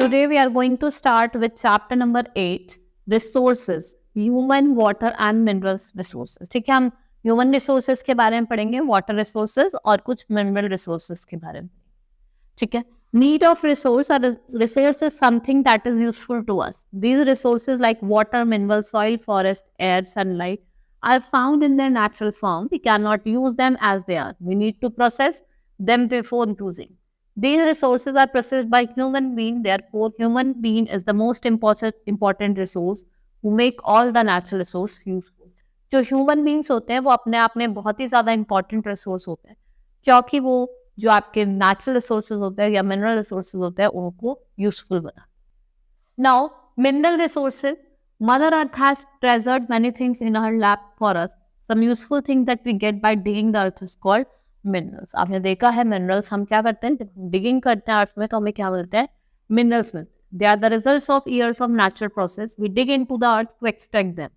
Today we are going to start with chapter number 8, resources, human, water and minerals resources. ठीक है, हम human resources के बारे में पढ़ेंगे, water resources और कुछ mineral resources के बारे में. ठीक है, need of resource or resource is something that is useful to us. These resources like water, mineral, soil, forest, air, sunlight are found in their natural form. We cannot use them as they are. We need to process them before using. These resources are processed by human being. Therefore, human being is the most important resource who make all the natural resource useful. जो human beings होते हैं वो अपने आप में बहुत ही ज़्यादा important resource होते हैं, क्योंकि वो जो आपके natural resources होते हैं या mineral resources होते हैं उनको useful बना. Now, mineral resources. Mother Earth has treasured many things in her lap for us. Some useful things that we get by digging the earth is called minerals. आपने देखा है मिनरल्स हम क्या करते हैं, जब डिगिंग करते हैं अर्थ में तो हमें क्या मिलता है, मिनरल्स मिलते हैं. They are the results of years of natural process. We dig into the earth to extract them.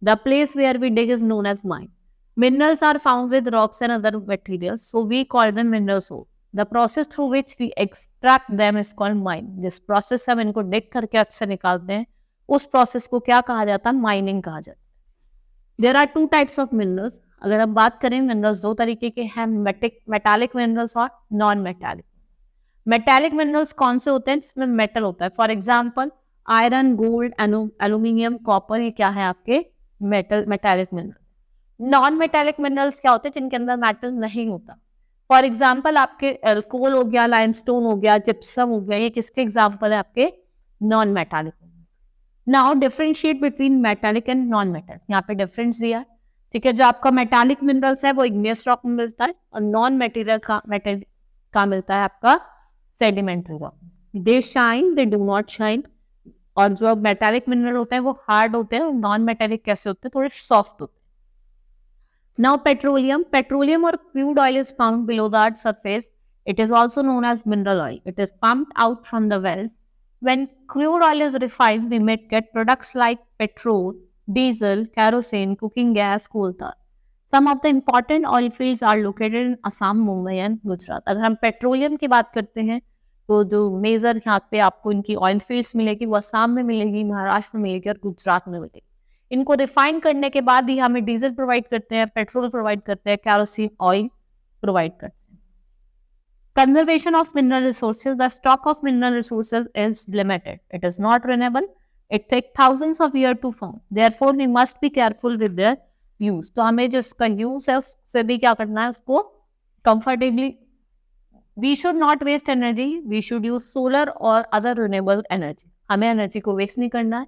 The place where we dig is known as mine. Minerals are found with rocks and other materials, so we call them minerals ore. The process through which we extract them is called mine. जिस प्रोसेस से हम इनको डिग करके अर्थ से निकालते हैं उस प्रोसेस को क्या कहा जाता है, माइनिंग कहा जाता है. There are two types of minerals. अगर हम बात करें मिनरल्स दो तरीके के हैं, मेटालिक मिनरल्स और नॉन मेटालिक. मेटालिक मिनरल्स कौन से होते हैं, जिसमें मेटल होता है. For example iron, gold, aluminium, copper, ये क्या है आपके metallic mineral. Non metallic minerals क्या होते हैं, जिनके अंदर मेटल नहीं होता. फॉर एग्जाम्पल आपके एल्कोहल हो गया, लाइमस्टोन हो गया, जिप्सम हो गया, ये किसके एग्जाम्पल है, आपके non metallic minerals. Now differentiate between metallic and non metallic. यहाँ पे डिफरेंस दिया है. ठीक है, जो आपका मेटालिक मिनरल्स है वो इग्नियस रॉक में मिलता है और नॉन मेटेरियल का मिलता है आपका sedimentary rock. They shine, they do not shine. और जो मेटालिक मिनरल होते हैं वो हार्ड होते हैं और नॉन मेटालिक कैसे होते हैं, थोड़े सॉफ्ट होते हैं. नाउ पेट्रोलियम और crude oil is found below the earth surface. It is also known as mineral oil. It is pumped out from the wells. When crude oil is refined, we may get products like petrol, diesel, kerosene, cooking gas, coal tar. Some of the important oil fields are located in Assam, Mumbai and Gujarat. अगर हम petroleum की बात करते हैं तो जो major यहाँ पे आपको इनकी ऑयल फील्ड्स मिलेगी वो असम में मिलेगी, महाराष्ट्र में मिलेगी और गुजरात में मिलेगी. इनको रिफाइन करने के बाद ही हमें डीजल प्रोवाइड करते हैं, पेट्रोल प्रोवाइड करते हैं, केरोसिन ऑयल प्रोवाइड करते हैं. Conservation of mineral resources. The stock of mineral resources is limited. It is not renewable. It takes thousands of years to form. Therefore, we must be careful with their use. तो हमें जो इसका use है उससे भी क्या करना है, उसको comfortably. We should not waste energy. We should use solar or other renewable energy. हमें एनर्जी को वेस्ट नहीं करना है.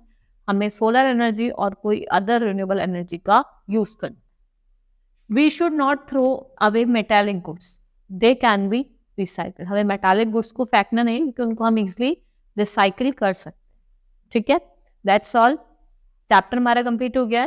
हमें सोलर एनर्जी और कोई अदर रिन्यूएबल एनर्जी का यूज करना है. We should not throw away metallic goods. They can be recycle. हमें मेटालिक गुड्स को फेंकना नहीं क्योंकि उनको हम इजिली रिसाइकिल कर सकते हैं. ठीक है, दैट्स ऑल. चैप्टर हमारा कंप्लीट हो गया है.